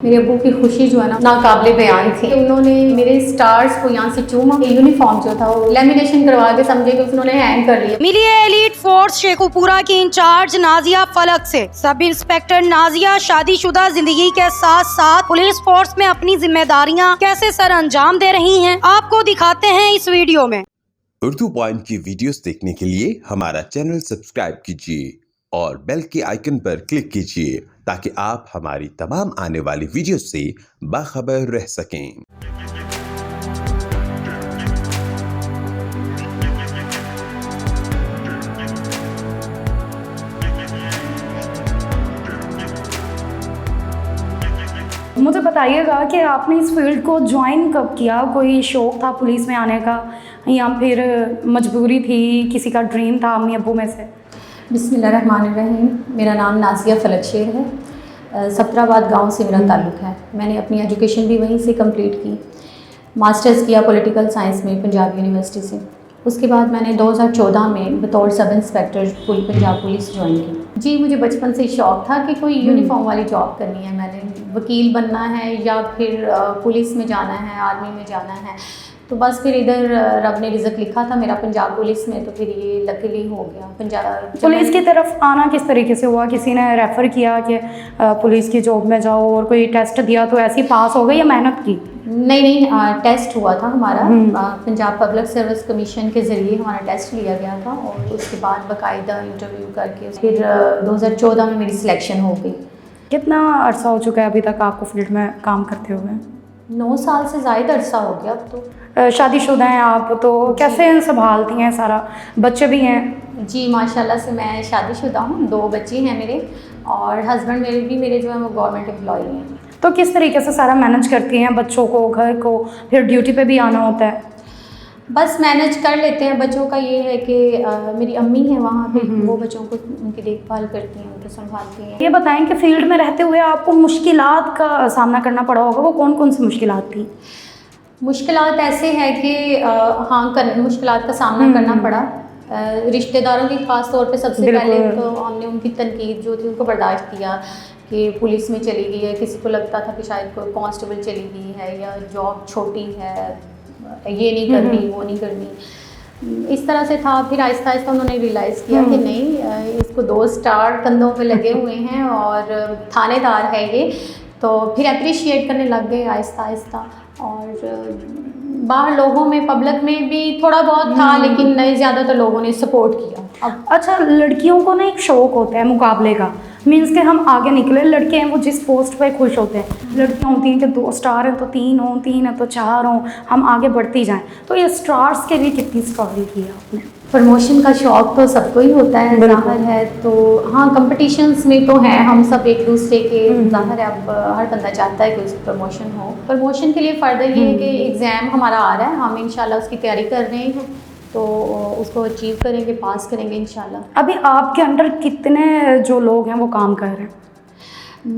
मेरे अब्बू की खुशी जो है ना नाकाबिले बयान थी। उन्होंने मेरे स्टार्स को यहाँ से चूमा, यूनिफॉर्म जो था वो लेमिनेशन करवा के समझे कि उन्होंने हैंग कर लिया। मिली है एलीट फोर्स शेखुपुरा की इंचार्ज नाजिया फलक से। सब इंस्पेक्टर नाजिया शादीशुदा जिंदगी के साथ साथ पुलिस फोर्स में अपनी जिम्मेदारियां कैसे सर अंजाम दे रही हैं, आपको दिखाते हैं इस वीडियो में। उर्दू पॉइंट की वीडियोस देखने के लिए हमारा चैनल सब्सक्राइब कीजिए और बेल के आइकन पर क्लिक कीजिए ताकि आप हमारी तमाम आने वाली वीडियो से बाखबर रह सकें। मुझे बताइएगा कि आपने इस फील्ड को ज्वाइन कब किया? कोई शौक़ था पुलिस में आने का या फिर मजबूरी थी, किसी का ड्रीम था अम्मी अब्बू में से? बिस्मिल्लाहिर्रहमानिर्रहीम। मेरा नाम नाजिया फलक शेर है। सफराबाद गांव से मेरा ताल्लुक़ है। मैंने अपनी एजुकेशन भी वहीं से कंप्लीट की। मास्टर्स किया पॉलिटिकल साइंस में पंजाब यूनिवर्सिटी से। उसके बाद मैंने 2014 में बतौर sub inspector Punjab police join की। जी, मुझे बचपन से शौक़ था कि कोई यूनिफॉर्म वाली जॉब करनी है। मैंने वकील बनना है या फिर पुलिस में जाना है, आर्मी में जाना है। तो बस फिर इधर रब ने रिज़्क लिखा था मेरा पंजाब पुलिस में, तो फिर ये लकीली हो गया। पंजाब पुलिस की तरफ आना किस तरीके से हुआ? किसी ने रेफ़र किया कि पुलिस की जॉब में जाओ और कोई टेस्ट दिया तो ऐसी पास हो गई या मेहनत की? नहीं, टेस्ट हुआ था हमारा। पंजाब पब्लिक सर्विस कमीशन के ज़रिए हमारा टेस्ट लिया गया था और उसके बाद बाकायदा इंटरव्यू करके फिर 2014 में मेरी सिलेक्शन हो गई। कितना अरसा हो चुका है अभी तक आपको फील्ड में काम करते हुए? 9 साल से ज़ायद अरसा हो गया अब तो। शादीशुदा हैं आप, तो कैसे संभालती हैं सारा? बच्चे भी हैं? जी, माशाल्लाह से मैं शादीशुदा हूँ। 2 बच्चे हैं मेरे और हस्बैंड मेरे जो है वो गवर्नमेंट एम्प्लॉई हैं। तो किस तरीके से सारा मैनेज करती हैं? बच्चों को, घर को, फिर ड्यूटी पे भी आना होता है? बस मैनेज कर लेते हैं। बच्चों का ये है कि मेरी अम्मी है वहाँ पे, वो बच्चों को उनकी देखभाल करती हैं, उनको संभालती हैं। ये बताएं कि फील्ड में रहते हुए आपको मुश्किलात का सामना करना पड़ा होगा, वो कौन कौन सी मुश्किलात थी? मुश्किलात ऐसे है कि मुश्किलात का सामना करना पड़ा। रिश्तेदारों की ख़ास तौर पे सबसे पहले तो हमने उनकी तनकीद जो थी उनको बर्दाश्त किया कि पुलिस में चली गई है। किसी को लगता था कि शायद कोई कांस्टेबल चली गई है या जॉब छोटी है, ये नहीं करनी, वो नहीं करनी, इस तरह से था। फिर आहिस्ता आहिस्ता उन्होंने रियलाइज़ किया कि नहीं, इसको 2 स्टार कंधों पे लगे हुए हैं और थानेदार है ये, तो फिर अप्रिशिएट करने लग गए आहिस्ता आहिस्ता। और बाहर लोगों में, पब्लिक में भी थोड़ा बहुत था, लेकिन नहीं, ज़्यादातर लोगों ने सपोर्ट किया। अब अच्छा, लड़कियों को ना एक शौक़ होता है मुकाबले का, मीन्स कि हम आगे निकले। लड़के हैं वो जिस पोस्ट पे खुश होते हैं। लड़कियाँ होती हैं कि 2 स्टार हैं तो 3 हों, 3 हैं तो 4 हों, हम आगे बढ़ती जाएं। तो ये स्टार्स के लिए कितनी स्ट्रगल की आपने? प्रमोशन का शौक़ तो सबको ही होता है, ज़ाहिर है। तो हाँ, कंपटीशंस में तो हैं हम सब एक दूसरे के, ज़ाहिर है। अब हर बंदा चाहता है कि उसकी प्रमोशन हो। प्रमोशन के लिए फ़र्दर ये है कि एग्ज़ाम हमारा आ रहा है, हम इंशाल्लाह उसकी तैयारी कर रहे हैं, तो उसको अचीव करेंगे, पास करेंगे इंशाल्लाह। अभी आपके अंडर कितने जो लोग हैं वो काम कर रहे हैं?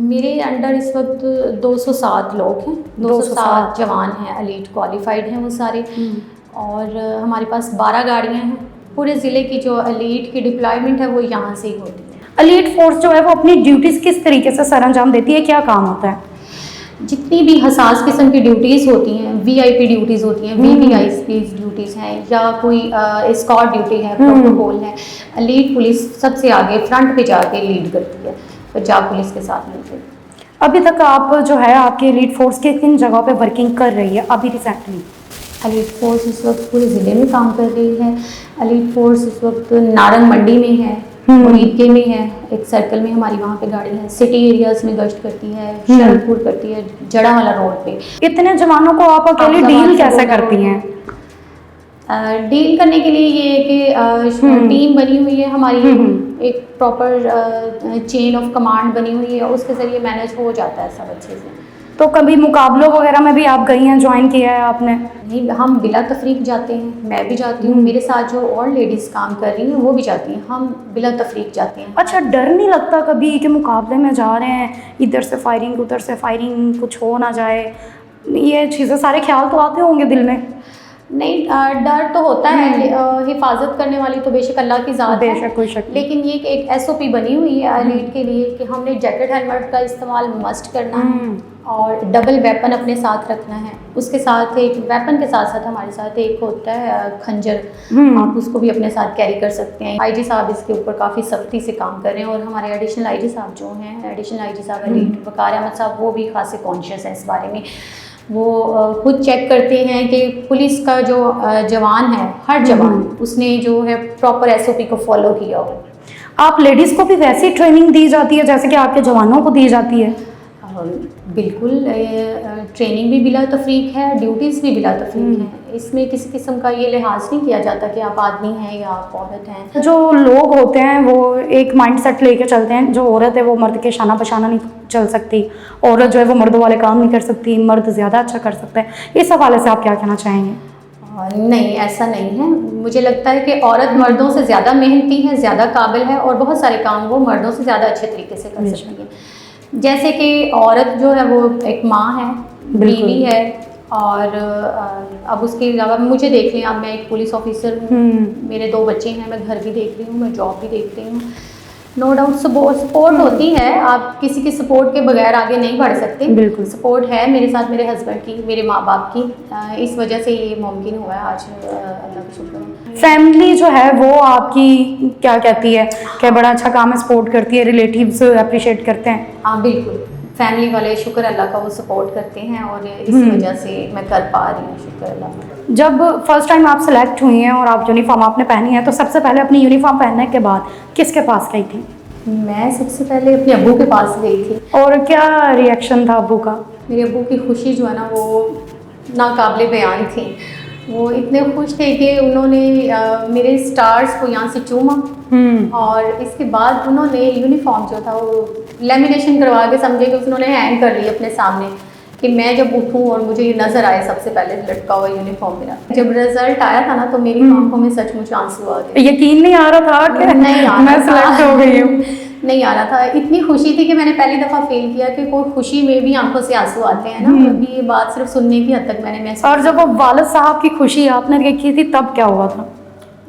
मेरे अंडर इस वक्त 207 लोग हैं। 207 जवान हैं, एलीट क्वालिफाइड हैं वो सारे। और हमारे पास 12 गाड़ियाँ हैं। पूरे ज़िले की जो एलीट की डिप्लॉयमेंट है वो यहाँ से ही होती है। एलीट फोर्स जो है वो अपनी ड्यूटीज़ किस तरीके से सर अंजाम देती है? क्या काम होता है? जितनी भी हसास किस्म की ड्यूटीज़ होती हैं, VIP ड्यूटीज़ होती हैं, VVIP ड्यूटीज़ हैं, या कोई एस्कॉर्ट ड्यूटी है, प्रोटोकॉल है, एलीट पुलिस सबसे आगे फ्रंट पे जाके लीड करती है पंजाब पुलिस के साथ मिलकर। अभी तक आप जो है आपकी एलीट फोर्स के किन जगहों पे वर्किंग कर रही है अभी रिसेंटली? एलीट फोर्स इस वक्त पूरे ज़िले में काम कर रही है। एलीट फोर्स इस वक्त नारंग मंडी में है, मुरीदके में है, एक सर्कल में हमारी वहाँ पे गाड़ी है। सिटी एरियाज़ में गश्त करती है, शरदपुर करती है, जड़ावाला रोड पे। इतने जवानों को आप अकेले डील कैसे करती हैं? डील करने के लिए ये है कि टीम बनी हुई है हमारी, एक प्रॉपर चेन ऑफ कमांड बनी हुई है, उसके ज़रिए मैनेज हो जाता है सब अच्छे से। तो कभी मुकाबलों वगैरह में भी आप गई हैं, ज्वाइन किया है आपने? नहीं, हम बिला तफरीक जाते हैं। मैं भी जाती हूँ, मेरे साथ जो और लेडीज़ काम कर रही हैं वो भी जाती हैं, हम बिला तफरीक जाते हैं। अच्छा, डर नहीं लगता कभी कि मुकाबले में जा रहे हैं, इधर से फायरिंग उधर से फायरिंग, कुछ हो ना जाए? ये चीज़ें, सारे ख्याल तो आते होंगे दिल में? नहीं, डर तो होता है। हिफाजत करने वाली तो बेशक अल्लाह की ज़ात है, बेशक, कोई शक नहीं। लेकिन ये एक SOP बनी हुई है एलीट के लिए कि हमने जैकेट हेलमेट का इस्तेमाल मस्ट करना है और डबल वेपन अपने साथ रखना है। उसके साथ एक वेपन के साथ साथ हमारे साथ एक होता है खंजर, आप उसको भी अपने साथ कैरी कर सकते हैं। IG साहब इसके ऊपर काफ़ी सख्ती से काम कर रहे हैं और हमारे एडिशनल IG साहब जो हैं, एडिशनल IG साहब एलीट वकार अहमद साहब, वो भी खासे कॉन्शियस हैं इस बारे में। वो खुद चेक करते हैं कि पुलिस का जो जवान है, हर जवान उसने जो है प्रॉपर SOP को फॉलो किया हो। आप लेडीज़ को भी वैसी ट्रेनिंग दी जाती है जैसे कि आपके जवानों को दी जाती है? बिल्कुल, ट्रेनिंग भी बिला तफरीक है, ड्यूटीज़ भी बिला तफरीक हैं। इसमें किसी किस्म का ये लिहाज नहीं किया जाता कि आप आदमी हैं या आप औरत हैं। जो लोग होते हैं वो एक माइंडसेट लेके चलते हैं, जो औरत है वो मर्द के शाना बशाना नहीं चल सकती, औरत जो है वो मर्दों वाले काम नहीं कर सकती, मर्द ज़्यादा अच्छा कर सकता है। इस हवाले से आप क्या कहना चाहेंगे? नहीं, ऐसा नहीं है। मुझे लगता है कि औरत मर्दों से ज़्यादा मेहनती है, ज़्यादा काबिल है और बहुत सारे काम वो मर्दों से ज़्यादा अच्छे तरीके से कर सकती है। जैसे कि औरत जो है वो एक माँ है, बीवी है, और अब उसके अलावा मुझे देख लें, अब मैं एक पुलिस ऑफिसर हूँ, मेरे 2 बच्चे हैं, मैं घर भी देख रही हूँ, मैं जॉब भी देख रही हूँ। नो डाउट सपोर्ट होती है, आप किसी के सपोर्ट के बगैर आगे नहीं बढ़ सकते। बिल्कुल सपोर्ट है मेरे साथ, मेरे हस्बैंड की, मेरे माँ बाप की, इस वजह से ये मुमकिन हुआ है आज, अल्लाह का शुक्र है। फैमिली जो है वो आपकी क्या कहती है कि बड़ा अच्छा काम है, सपोर्ट करती है, रिलेटिव्स अप्रिशिएट करते हैं? हाँ बिल्कुल, फैमिली वाले शुक्र अल्लाह का वो सपोर्ट करते हैं और इसी वजह से मैं कर पा रही हूँ, शुक्र अल्लाह का। जब फर्स्ट टाइम आप सेलेक्ट हुई हैं और आप यूनिफॉर्म आपने पहनी है, तो सबसे पहले अपनी यूनिफॉर्म पहनने के बाद किसके पास गई थी? मैं सबसे पहले अपने अब्बू के पास गई थी। और क्या रिएक्शन था अब्बू का? मेरे अब्बू की खुशी जो है ना वो नाकाबिले बयान थी। वो इतने खुश थे कि उन्होंने मेरे स्टार्स को यहाँ से चूमा और इसके बाद उन्होंने यूनिफॉर्म जो था वो लेमिनेशन करवा के, समझे कि उन्होंने हैंग कर ली अपने सामने कि मैं जब उठूं और मुझे ये नज़र आए सबसे पहले लटका हुआ यूनिफॉर्म मेरा। जब रिजल्ट आया था ना तो मेरी आंखों में सचमुच आंसू आ गए। यकीन नहीं आ रहा था कि नहीं आ मैं रहा सेलेक्ट हो गई हूँ? नहीं आ रहा था। इतनी खुशी थी कि मैंने पहली दफ़ा फील किया कि कोई खुशी में भी आंखों से आंसू आते हैं ना। अभी ये बात सिर्फ सुनने की हद तक मैंने महसूस। और जब वो वालिद साहब की खुशी आपने देखी थी तब क्या हुआ था?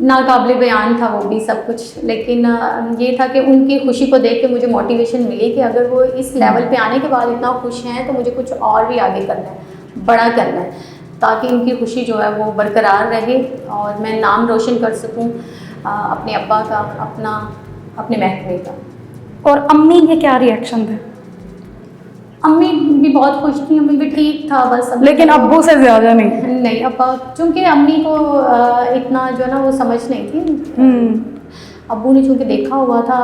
नाकाबिले बयान था वो भी सब कुछ, लेकिन ये था कि उनकी खुशी को देख के मुझे मोटिवेशन मिली कि अगर वो इस लेवल पे आने के बाद इतना खुश हैं तो मुझे कुछ और भी आगे करना है, बड़ा करना है, ताकि उनकी खुशी जो है वो बरकरार रहे और मैं नाम रोशन कर सकूं अपने अब्बा का, अपने महकमे का। और अम्मी के क्या रिएक्शन थे? अम्मी भी बहुत खुश थी, अम्मी भी ठीक था बस। लेकिन अब्बू से ज़्यादा नहीं? नहीं, अब्बा चूँकि अम्मी को इतना जो है ना वो समझ नहीं थी। अब्बू ने चूँकि देखा हुआ था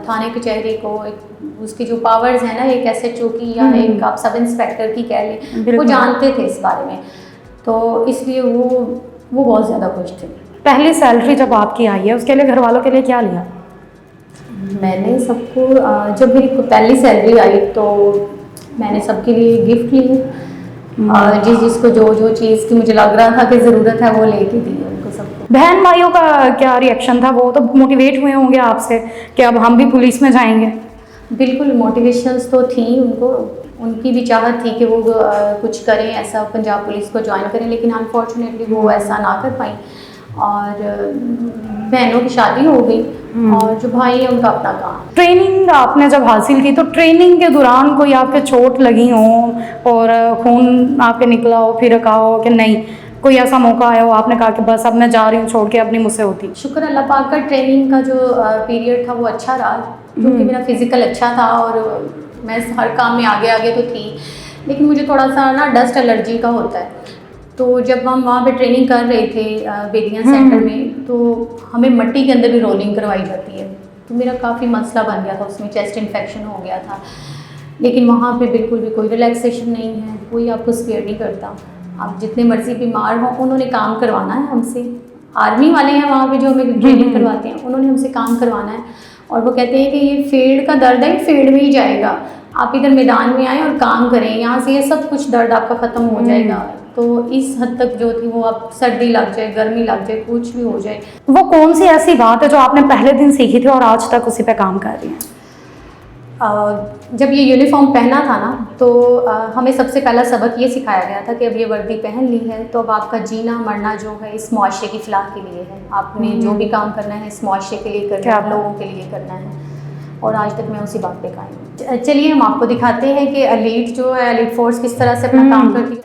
थाने कचहरी को, उसकी जो पावर्स हैं ना, एक SHO की या एक आप सब इंस्पेक्टर की कह लें, वो जानते थे इस बारे में, तो इसलिए वो बहुत ज़्यादा खुश थे। पहली सैलरी जब आपकी आई है उसके लिए घर वालों के लिए क्या लिया? मैंने सबको जब मेरी पहली सैलरी आई तो मैंने सबके लिए गिफ्ट लिए, जिसको जो चीज़ की मुझे लग रहा था कि ज़रूरत है वो लेके दी उनको सबको। बहन भाइयों का क्या रिएक्शन था? वो तो मोटिवेट हुए होंगे आपसे कि अब हम भी पुलिस में जाएंगे? बिल्कुल, मोटिवेशंस तो थी उनको, उनकी भी चाहत थी कि वो कुछ करें ऐसा, पंजाब पुलिस को ज्वाइन करें, लेकिन अनफॉर्चुनेटली वो ऐसा ना कर पाई और बहनों की शादी हो गई और जो भाई है उनका अपना काम। ट्रेनिंग आपने जब हासिल की तो ट्रेनिंग के दौरान कोई आपके चोट लगी हो और खून आपके निकला हो, फिर कहा हो कि नहीं, कोई ऐसा मौका आया हो आपने कहा कि बस अब मैं जा रही हूँ छोड़ के, अपनी मुझसे होती? शुक्र अल्लाह पाक का, ट्रेनिंग का जो पीरियड था वो अच्छा रहा, क्योंकि मेरा फिज़िकल अच्छा था और मैं हर काम में आगे तो थी, लेकिन मुझे थोड़ा सा ना डस्ट एलर्जी का होता है। तो जब हम वहाँ पे ट्रेनिंग कर रहे थे बेदिया सेंटर में, तो हमें मिट्टी के अंदर भी रोलिंग करवाई जाती है, तो मेरा काफ़ी मसला बन गया था, उसमें चेस्ट इन्फेक्शन हो गया था। लेकिन वहाँ पे बिल्कुल भी कोई रिलैक्सेशन नहीं है, कोई आपको स्पेयर नहीं करता, आप जितने मर्जी बीमार हों, उन्होंने काम करवाना है हमसे। आर्मी वाले हैं वहाँ पे जो हमें ट्रेनिंग करवाते हैं, उन्होंने हमसे काम करवाना है और वो कहते हैं कि ये फील्ड का दर्द है, फील्ड में ही जाएगा, आप इधर मैदान में आएँ और काम करें, यहाँ से ये सब कुछ दर्द आपका ख़त्म हो जाएगा। तो इस हद तक जो थी वो, आप सर्दी लग जाए, गर्मी लग जाए, कुछ भी हो जाए। वो कौन सी ऐसी बात है जो आपने पहले दिन सीखी थी और आज तक उसी पे काम कर रही हैं? जब ये यूनिफॉर्म पहना था ना तो हमें सबसे पहला सबक ये सिखाया गया था कि अब ये वर्दी पहन ली है तो अब आपका जीना मरना जो है इस मुआशरे की फलाह के लिए है। आपने जो भी काम करना है इस मुआशरे के लिए करना है, लोगों के लिए करना है। और आज तक मैं उसी बात पे कायम हूँ। चलिए हम आपको दिखाते हैं कि एलीट जो है, एलीट फोर्स किस तरह से अपना काम करती है।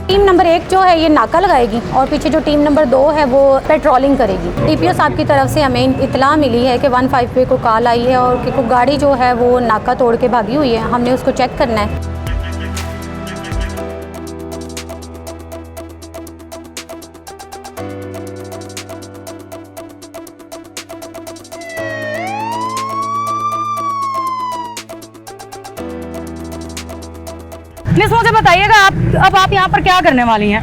टीम नंबर 1 जो है ये नाका लगाएगी और पीछे जो टीम नंबर 2 है वो पेट्रोलिंग करेगी। टीपीओ साहब की तरफ से हमें इतला मिली है कि 15 पे को कॉल आई है और कि गाड़ी जो है वो नाका तोड़ के भागी हुई है, हमने उसको चेक करना है। प्लीज मुझे बताइएगा आप यहाँ पर क्या करने वाली हैं?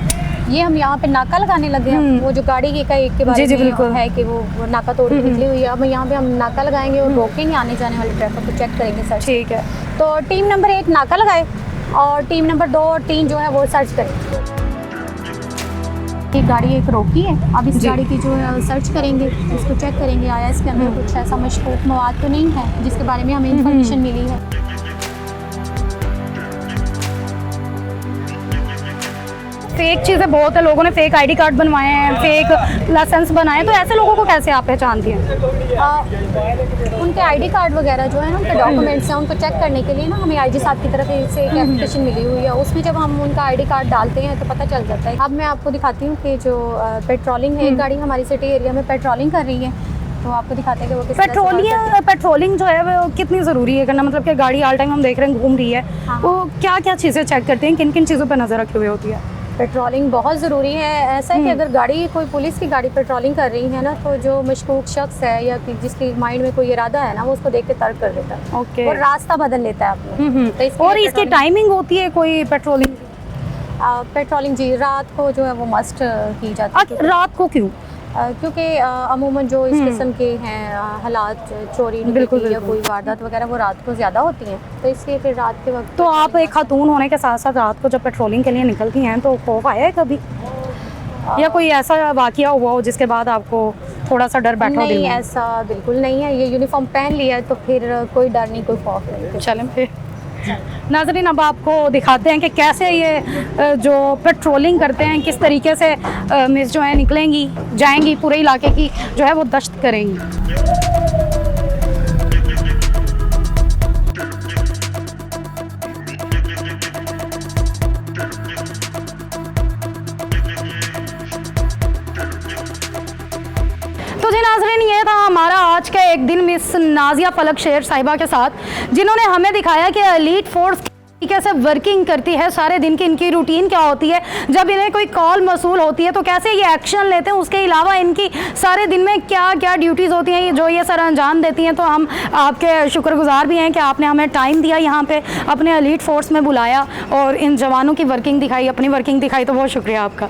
ये हम यहाँ पे नाका लगाने लगे हैं। वो जो गाड़ी के एक के बारे जी में बिल्कुल है कि वो नाका तोड़ के निकली हुई है। अब यहाँ पे हम नाका लगाएंगे और रोकेंगे आने जाने वाले ट्रैफिक को, चेक करेंगे सर। ठीक है। तो टीम नंबर 1 नाका लगाए और टीम नंबर 2 और 3 जो है वो सर्च करें। ये गाड़ी एक रोकी है, अब इस गाड़ी की जो है सर्च करेंगे, इसको चेक करेंगे आया इसके अंदर कुछ ऐसा मशकूक मवाद तो नहीं है जिसके बारे में हमें इंफॉर्मेशन मिली है। फेक चीज़ें बहुत है, लोगों ने फेक आईडी कार्ड बनवाए हैं, फेक लाइसेंस बनाए, तो ऐसे लोगों को कैसे आप पहचानती हैं? उनके आईडी कार्ड वगैरह जो है ना, उनके डॉक्यूमेंट्स हैं, उनको चेक करने के लिए ना हमें आईजी साहब की तरफ से एक एप्लीकेशन मिली हुई है। उसमें जब हम उनका आईडी कार्ड डालते हैं तो पता चल जाता है। अब मैं आपको दिखाती हूँ कि जो पेट्रोलिंग है, एक गाड़ी हमारी सिटी एरिया में पेट्रोलिंग कर रही है, तो आपको दिखाते हैं कि वो किस तरह से पेट्रोलिंग जो है वो कितनी ज़रूरी है करना? मतलब कि गाड़ी ऑल टाइम हम देख रहे हैं घूम रही है, वो क्या क्या चीज़ें चेक करते हैं, किन किन चीज़ों पर नज़र रखी हुई होती है? पेट्रोलिंग बहुत ज़रूरी है। ऐसा है कि अगर गाड़ी कोई पुलिस की गाड़ी पेट्रोलिंग कर रही है ना, तो जो मशकूक शख्स है या जिसके माइंड में कोई इरादा है ना, वो उसको देख के तर्क कर देता है। ओके। और रास्ता बदल लेता है अपना। तो और इसकी टाइमिंग होती है कोई पेट्रोलिंग? पेट्रोलिंग जी रात को जो है वो मस्ट की जाती है। रात को क्यों? क्योंकि अमूमन जो इस किस्म के हैं हालात, चोरी बिल्कुल या कोई वारदात वगैरह, वो रात को ज़्यादा होती हैं, तो इसलिए फिर रात के वक्त। तो आप एक खातून होने के साथ साथ रात को जब पेट्रोलिंग के लिए निकलती हैं तो खौफ आया है कभी, या कोई ऐसा वाकया हुआ हो जिसके बाद आपको थोड़ा सा डर बैठा हो दिल नहीं, में? ऐसा बिल्कुल नहीं है। ये यूनिफॉर्म पहन लिया है तो फिर कोई डर नहीं, कोई खौफ नहीं। चलें फिर नाज़रीन, अब आपको दिखाते हैं कि कैसे ये जो पेट्रोलिंग करते हैं किस तरीके से मिस जो है निकलेंगी, जाएंगी, पूरे इलाके की जो है वो गश्त करेंगी। तो जी नाज़रीन, ये था हमारा आज का एक दिन मिस नाजिया फलक शेर साहिबा के साथ, जिन्होंने हमें दिखाया कि एलीट फोर्स कैसे वर्किंग करती है, सारे दिन की इनकी रूटीन क्या होती है, जब इन्हें कोई कॉल मसूल होती है तो कैसे ये एक्शन लेते हैं, उसके अलावा इनकी सारे दिन में क्या क्या ड्यूटीज़ होती हैं जो ये सर अंजाम देती हैं। तो हम आपके शुक्रगुजार भी हैं कि आपने हमें टाइम दिया, यहाँ पे अपने एलीट फोर्स में बुलाया और इन जवानों की वर्किंग दिखाई, अपनी वर्किंग दिखाई, तो बहुत शुक्रिया आपका।